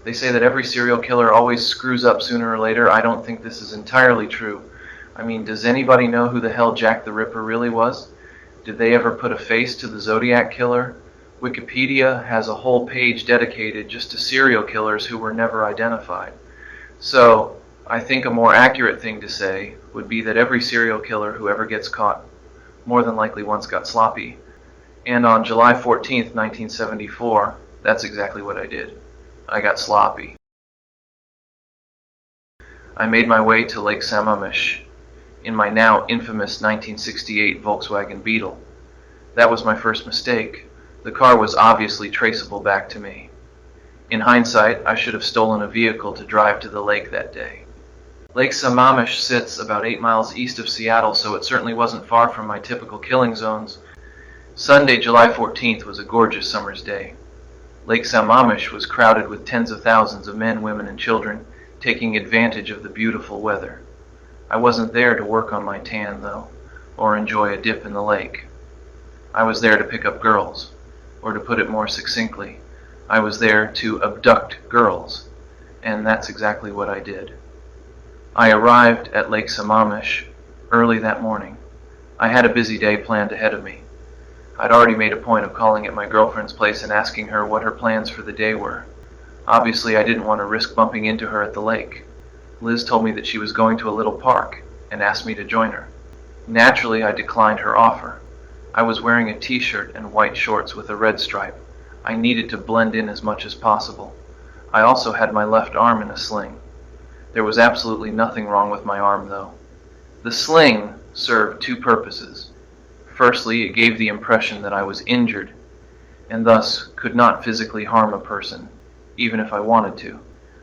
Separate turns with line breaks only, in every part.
They say that every serial killer always screws up sooner or later. I don't think this is entirely true. I mean, does anybody know who the hell Jack the Ripper really was? Did they ever put a face to the Zodiac Killer? Wikipedia has a whole page dedicated just to serial killers who were never identified. So, I think a more accurate thing to say would be that every serial killer who ever gets caught more than likely once got sloppy. And on July 14th, 1974, that's exactly what I did. I got sloppy. I made my way to Lake Sammamish in my now infamous 1968 Volkswagen Beetle. That was my first mistake. The car was obviously traceable back to me. In hindsight, I should have stolen a vehicle to drive to the lake that day. Lake Sammamish sits about 8 miles east of Seattle, so it certainly wasn't far from my typical killing zones. Sunday, July 14th was a gorgeous summer's day. Lake Sammamish was crowded with tens of thousands of men, women, and children, taking advantage of the beautiful weather. I wasn't there to work on my tan, though, or enjoy a dip in the lake. I was there to pick up girls, or to put it more succinctly, I was there to abduct girls, and that's exactly what I did. I arrived at Lake Sammamish early that morning. I had a busy day planned ahead of me. I'd already made a point of calling at my girlfriend's place and asking her what her plans for the day were. Obviously, I didn't want to risk bumping into her at the lake. Liz told me that she was going to a little park and asked me to join her. Naturally, I declined her offer. I was wearing a t-shirt and white shorts with a red stripe. I needed to blend in as much as possible. I also had my left arm in a sling. There was absolutely nothing wrong with my arm, though. The sling served two purposes. Firstly, it gave the impression that I was injured, and thus could not physically harm a person, even if I wanted to.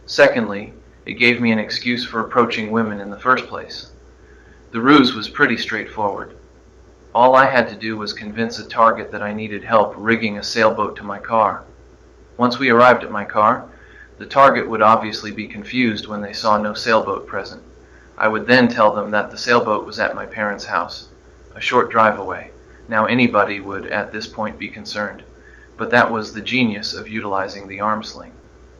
Secondly, it gave me an excuse for approaching women in the first place. The ruse was pretty straightforward. All I had to do was convince a target that I needed help rigging a sailboat to my car. Once we arrived at my car, the target would obviously be confused when they saw no sailboat present. I would then tell them that the sailboat was at my parents' house, a short drive away. Now anybody would at this point be concerned, but that was the genius of utilizing the arm sling.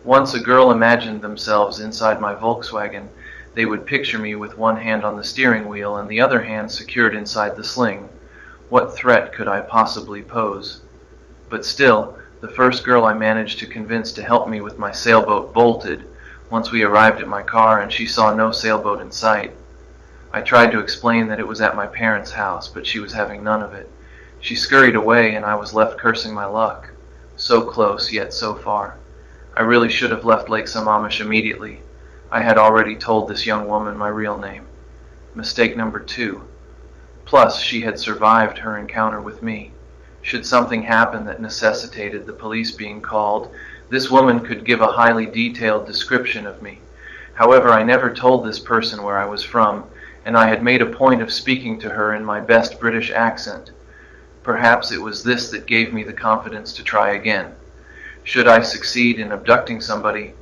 Once a girl imagined themselves inside my Volkswagen, they would picture me with one hand on the steering wheel and the other hand secured inside the sling. What threat could I possibly pose? But still, the first girl I managed to convince to help me with my sailboat bolted once we arrived at my car and she saw no sailboat in sight. I tried to explain that it was at my parents' house, but she was having none of it. She scurried away and I was left cursing my luck. So close, yet so far. I really should have left Lake Sammamish immediately. I had already told this young woman my real name. Mistake number 2. Plus, she had survived her encounter with me. Should something happen that necessitated the police being called, this woman could give a highly detailed description of me. However, I never told this person where I was from, and I had made a point of speaking to her in my best British accent. Perhaps it was this that gave me the confidence to try again. Should I succeed in abducting somebody,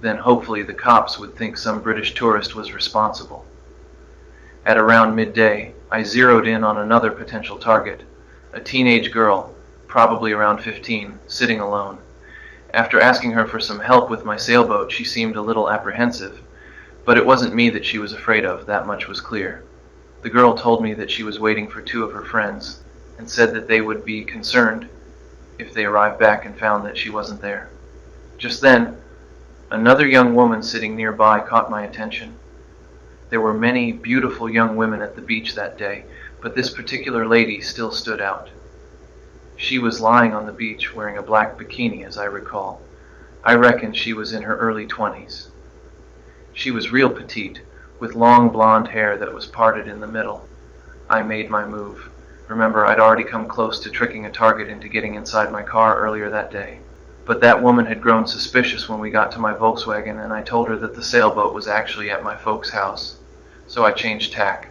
then hopefully the cops would think some British tourist was responsible. At around midday, I zeroed in on another potential target, a teenage girl, probably around 15, sitting alone. After asking her for some help with my sailboat, she seemed a little apprehensive, but it wasn't me that she was afraid of, that much was clear. The girl told me that she was waiting for 2 of her friends, and said that they would be concerned if they arrived back and found that she wasn't there. Just then, another young woman sitting nearby caught my attention. There were many beautiful young women at the beach that day, but this particular lady still stood out. She was lying on the beach wearing a black bikini, as I recall. I reckon she was in her early 20s. She was real petite, with long blonde hair that was parted in the middle. I made my move. Remember, I'd already come close to tricking a target into getting inside my car earlier that day. But that woman had grown suspicious when we got to my Volkswagen, and I told her that the sailboat was actually at my folks' house. So I changed tack.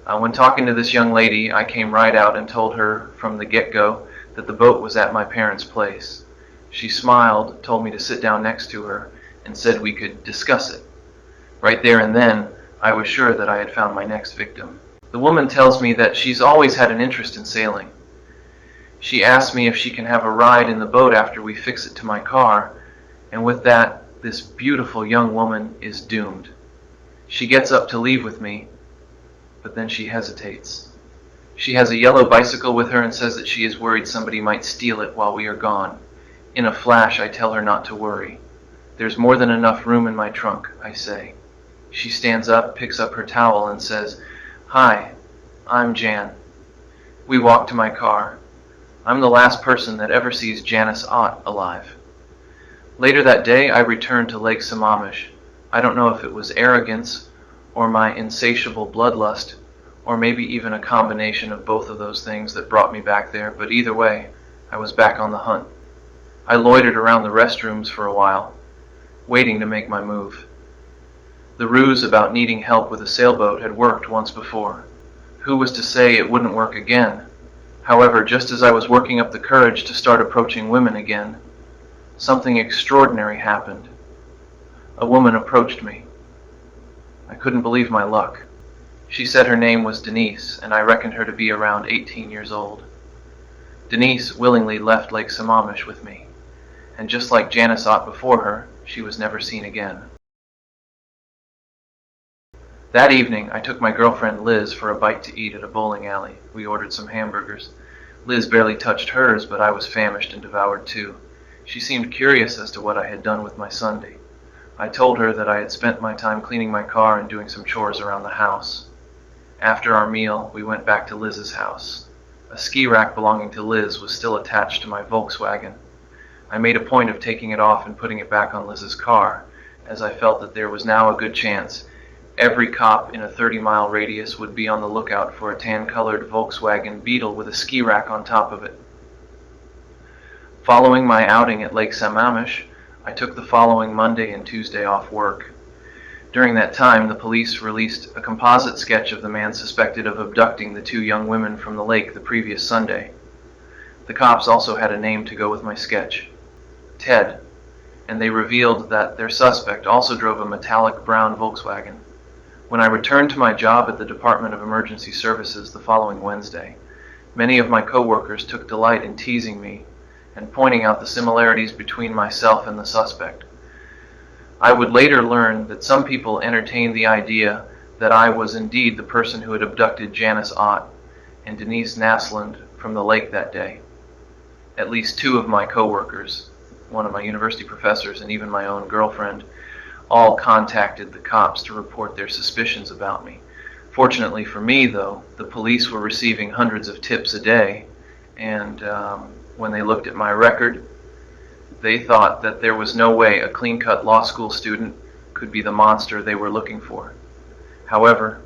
When talking to this young lady, I came right out and told her from the get-go that the boat was at my parents' place. She smiled, told me to sit down next to her, and said we could discuss it. Right there and then, I was sure that I had found my next victim. The woman tells me that she's always had an interest in sailing. She asked me if she can have a ride in the boat after we fix it to my car, and with that, This beautiful young woman is doomed. She gets up to leave with me, but then she hesitates. She has a yellow bicycle with her and says that she is worried somebody might steal it while we are gone. In a flash, I tell her not to worry. There's more than enough room in my trunk, I say. She stands up, picks up her towel, and says, "Hi, I'm Jan." We walk to my car. I'm the last person that ever sees Janice Ott alive. Later that day, I returned to Lake Sammamish. I don't know if it was arrogance, or my insatiable bloodlust, or maybe even a combination of both of those things that brought me back there, but either way, I was back on the hunt. I loitered around the restrooms for a while, waiting to make my move. The ruse about needing help with a sailboat had worked once before. Who was to say it wouldn't work again? However, just as I was working up the courage to start approaching women again, something extraordinary happened. A woman approached me. I couldn't believe my luck. She said her name was Denise, and I reckoned her to be around 18 years old. Denise willingly left Lake Sammamish with me, and just like Janice Ott before her, she was never seen again. That evening, I took my girlfriend Liz for a bite to eat at a bowling alley. We ordered some hamburgers. Liz barely touched hers, but I was famished and devoured too. She seemed curious as to what I had done with my Sunday. I told her that I had spent my time cleaning my car and doing some chores around the house. After our meal, we went back to Liz's house. A ski rack belonging to Liz was still attached to my Volkswagen. I made a point of taking it off and putting it back on Liz's car, as I felt that there was now a good chance every cop in a 30-mile radius would be on the lookout for a tan-colored Volkswagen Beetle with a ski rack on top of it. Following my outing at Lake Sammamish, I took the following Monday and Tuesday off work. During that time, the police released a composite sketch of the man suspected of abducting the two young women from the lake the previous Sunday. The cops also had a name to go with my sketch, Ted, and they revealed that their suspect also drove a metallic brown Volkswagen. When I returned to my job at the Department of Emergency Services the following Wednesday, many of my coworkers took delight in teasing me and pointing out the similarities between myself and the suspect. I would later learn that some people entertained the idea that I was indeed the person who had abducted Janice Ott and Denise Naslund from the lake that day. At least two of my coworkers, one of my university professors, and even my own girlfriend, all contacted the cops to report their suspicions about me. Fortunately for me, though, the police were receiving hundreds of tips a day, and when they looked at my record, they thought that there was no way a clean-cut law school student could be the monster they were looking for. However,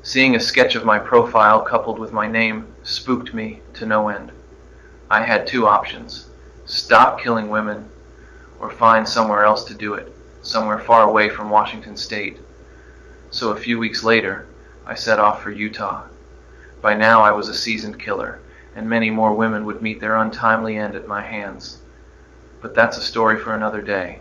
seeing a sketch of my profile coupled with my name spooked me to no end. I had two options: stop killing women or find somewhere else to do it, somewhere far away from Washington State. So a few weeks later, I set off for Utah. By now I was a seasoned killer, and many more women would meet their untimely end at my hands. But that's a story for another day.